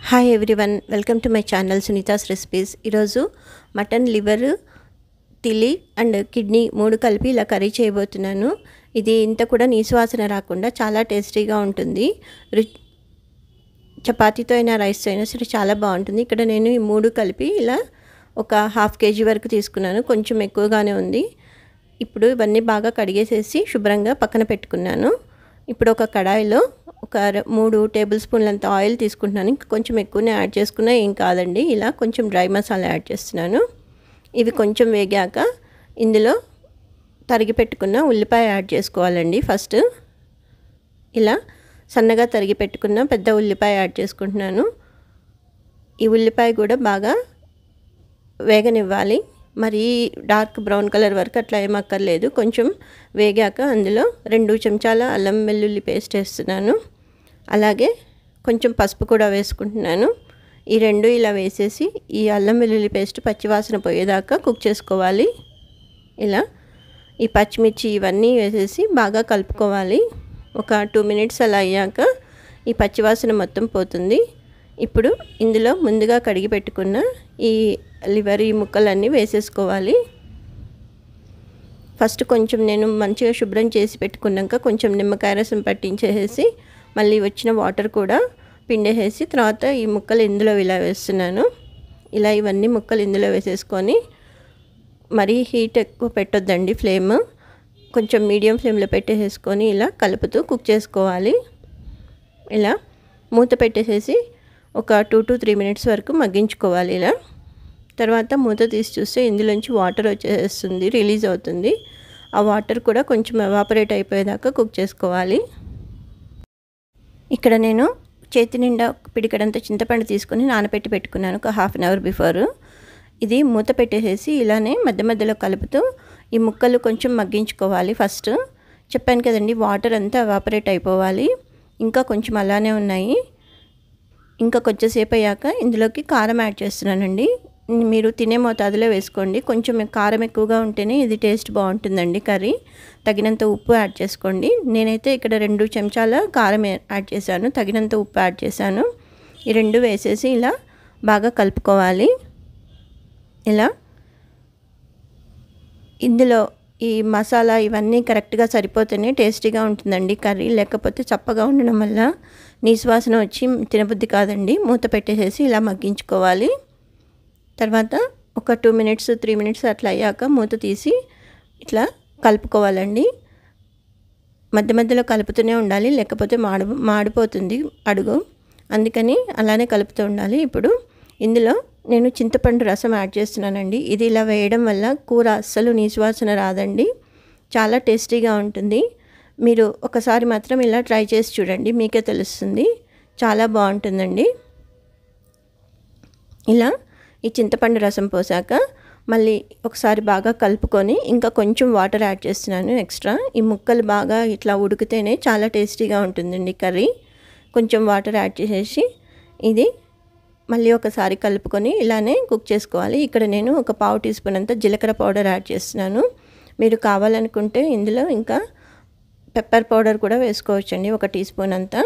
Hi everyone, welcome to my channel Sunita's recipes. ఈరోజు mutton liver, తిలి and kidney 3 కలిపి ఇలా curry చేయబోతున్నాను. ఇది ఇంత కూడా నీసువాసన రాకుండా చాలా టేస్టీగా ఉంటుంది. చపాతీతో అయినా రైస్తో అయినా సరే చాలా బాగుంటుంది. ఇక్కడ నేను ఈ 3 కలిపి ఇలా ఒక 1/2 kg వరకు తీసుకున్నాను. కొంచెం ఎక్కువగానే ఉంది. ఇప్పుడు ఇవన్నీ బాగా కడిగేసేసి శుభ్రంగా పక్కన పెట్టుకున్నాను. ఇప్పుడు ఒక కడాయిలో ఒక 3 టేబుల్ స్పూన్లంత ఆయిల్ తీసుకుంటున్నాను. ఇంకా కొంచెం ఎక్కువనే యాడ్ చేసుకున్నా ఏం కాదండి. ఇలా కొంచెం డ్రై మసాలా యాడ్ చేస్తున్నాను. ఇవి కొంచెం వేగాక ఇందులో తరిగి పెట్టుకున్న ఉల్లిపాయ యాడ్ చేసుకోవాలండి. ఫస్ట్ ఇలా సన్నగా తరిగి పెట్టుకున్న పెద్ద ఉల్లిపాయ యాడ్ చేసుకుంటున్నాను. ఈ ఉల్లిపాయ కూడా బాగా వేగనివ్వాలి. మరి డార్క్ బ్రౌన్ కలర్ వరకు అట్లా ఏమక్కర్లేదు. కొంచెం వేగాక అందులో 2 చెంచాల అల్లం వెల్లుల్లి పేస్ట్ వేస్తున్నాను. అలాగే కొంచెం పసుపు కూడా వేసుకుంటున్నాను. ఈ 2 ఇలా వేసేసి ఈ అల్లం వెల్లుల్లి పేస్ట్ పచ్చివాసన పోయేదాకా కుక్ చేసుకోవాలి. ఇలా ఈ పచ్చిమిర్చి ఇవన్నీ వేసేసి బాగా కలుపుకోవాలి. ఒక 2 minutes అలా అయ్యాక ఈ పచ్చివాసన మొత్తం పోతుంది. ఇప్పుడు ఇందులో ముందుగా కడిగి పెట్టుకున్న ఈ లివర్ ఈ ముక్కలన్నీ వేసేసుకోవాలి. ఫస్ట్ కొంచెం నేను మంచిగా శుభ్రం చేసి పెట్టుకున్నాక కొంచెం నిమ్మకాయ రసం పట్టించేసి మళ్ళీ వచ్చిన వాటర్ కూడా పిండేసేసి తర్వాత ఈ ముక్కలు ఇందులో ఇలా వేస్తున్నాను. ఇలా ఇవన్నీ ముక్కలు ఇందులో వేసేసుకొని మరీ హీట్ ఎక్కువ పెట్టొద్దండి. ఫ్లేమ్ కొంచెం మీడియం ఫ్లేమ్లో పెట్టేసేసుకొని ఇలా కలుపుతూ కుక్ చేసుకోవాలి. ఇలా మూత పెట్టేసేసి ఒక 2 to 3 minutes వరకు మగ్గించుకోవాలి. ఇలా తర్వాత మూత తీసి చూస్తే ఇందులోంచి వాటర్ వచ్చేస్తుంది, రిలీజ్ అవుతుంది. ఆ వాటర్ కూడా కొంచెం ఎవాపరేట్ అయిపోయేదాకా కుక్ చేసుకోవాలి. ఇక్కడ నేను చేతి నిండా పిడికడంత చింతపండు తీసుకొని నానబెట్టి పెట్టుకున్నాను ఒక 1/2 hour బిఫోర్. ఇది మూత పెట్టేసేసి ఇలానే మధ్య మధ్యలో కలుపుతూ ఈ ముక్కలు కొంచెం మగ్గించుకోవాలి. ఫస్ట్ చెప్పాను కదండి, వాటర్ అంతా ఎవాపరేట్ అయిపోవాలి. ఇంకా కొంచెం అలానే ఉన్నాయి. ఇంకా కొంచెంసేపు అయ్యాక ఇందులోకి కారం యాడ్ చేస్తున్నానండి. మీరు తినే మోతాదులో వేసుకోండి. కొంచెం కారం ఎక్కువగా ఉంటేనే ఇది టేస్ట్ బాగుంటుందండి కర్రీ. తగినంత ఉప్పు యాడ్ చేసుకోండి. నేనైతే ఇక్కడ 2 చెంచాల కారం యాడ్ చేశాను, తగినంత ఉప్పు యాడ్ చేశాను. ఈ 2 వేసేసి ఇలా బాగా కలుపుకోవాలి. ఇలా ఇందులో ఈ మసాలా ఇవన్నీ కరెక్ట్గా సరిపోతేనే టేస్టీగా ఉంటుందండి కర్రీ. లేకపోతే చప్పగా ఉండడం వల్ల నీసువాసన వచ్చి తినబుద్ధి కాదండి. మూత పెట్టేసేసి ఇలా మగ్గించుకోవాలి. తర్వాత ఒక 2 minutes 3 minutes అట్లా అయ్యాక మూత తీసి ఇట్లా కలుపుకోవాలండి. మధ్య మధ్యలో కలుపుతూనే ఉండాలి, లేకపోతే మాడిపోతుంది అడుగు. అందుకని అలానే కలుపుతూ ఉండాలి. ఇప్పుడు ఇందులో నేను చింతపండు రసం యాడ్ చేస్తున్నానండి. ఇది ఇలా వేయడం వల్ల కూర అస్సలు నీసువాసన రాదండి. చాలా టేస్టీగా ఉంటుంది. మీరు ఒకసారి మాత్రం ఇలా ట్రై చేసి చూడండి, మీకే తెలుస్తుంది. చాలా బాగుంటుందండి. ఇలా ఈ చింతపండు రసం పోసాక మళ్ళీ ఒకసారి బాగా కలుపుకొని ఇంకా కొంచెం వాటర్ యాడ్ చేస్తున్నాను ఎక్స్ట్రా. ఈ ముక్కలు బాగా ఇట్లా ఉడికితేనే చాలా టేస్టీగా ఉంటుందండి కర్రీ. కొంచెం వాటర్ యాడ్ చేసేసి ఇది మళ్ళీ ఒకసారి కలుపుకొని ఇలానే కుక్ చేసుకోవాలి. ఇక్కడ నేను ఒక 1/2 teaspoon అంత జీలకర్ర పౌడర్ యాడ్ చేస్తున్నాను. మీరు కావాలనుకుంటే ఇందులో ఇంకా పెప్పర్ పౌడర్ కూడా వేసుకోవచ్చండి, 1 teaspoon అంతా.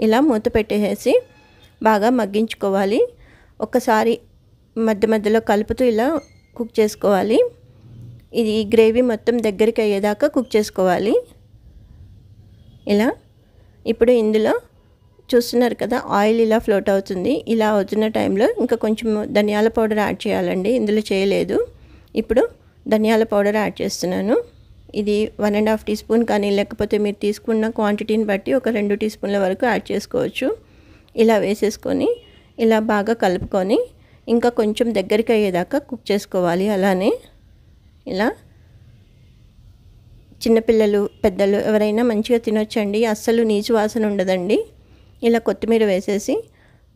ఇలా మూత పెట్టేసి బాగా మగ్గించుకోవాలి. ఒకసారి మధ్య మధ్యలో కలుపుతూ ఇలా కుక్ చేసుకోవాలి. ఇది గ్రేవీ మొత్తం దగ్గరికి అయ్యేదాకా కుక్ చేసుకోవాలి. ఇలా ఇప్పుడు ఇందులో చూస్తున్నారు కదా, ఆయిల్ ఇలా ఫ్లోట్ అవుతుంది. ఇలా అవుతున్న టైంలో ఇంకా కొంచెం ధనియాల పౌడర్ యాడ్ చేయాలండి. ఇందులో చేయలేదు. ఇప్పుడు ధనియాల పౌడర్ యాడ్ చేస్తున్నాను. ఇది 1.5 teaspoon కానీ లేకపోతే మీరు తీసుకున్న క్వాంటిటీని బట్టి ఒక 2 teaspoonల వరకు యాడ్ చేసుకోవచ్చు. ఇలా వేసేసుకొని ఇలా బాగా కలుపుకొని ఇంకా కొంచెం దగ్గరికి అయ్యేదాకా కుక్ చేసుకోవాలి. అలానే ఇలా చిన్నపిల్లలు పెద్దలు ఎవరైనా మంచిగా తినొచ్చండి. అస్సలు నీచు వాసన ఉండదండి. ఇలా కొత్తిమీర వేసేసి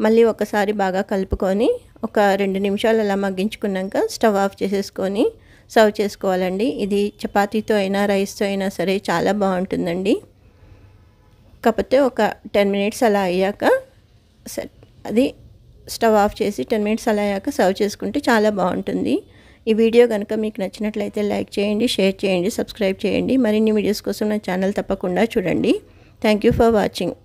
మళ్ళీ ఒకసారి బాగా కలుపుకొని ఒక 2 నిమిషాలు అలా మగ్గించుకున్నాక స్టవ్ ఆఫ్ చేసేసుకొని సర్వ్ చేసుకోవాలండి. ఇది చపాతీతో అయినా రైస్తో అయినా సరే చాలా బాగుంటుందండి. కాకపోతే ఒక 10 minutes అలా అయ్యాక అది స్టవ్ ఆఫ్ చేసి 10 minutes అలా అయ్యాక సర్వ్ చేసుకుంటే చాలా బాగుంటుంది. ఈ వీడియో కనుక మీకు నచ్చినట్లయితే లైక్ చేయండి, షేర్ చేయండి, సబ్స్క్రైబ్ చేయండి. మరిన్ని వీడియోస్ కోసం నా ఛానల్ తప్పకుండా చూడండి. Thank you for watching.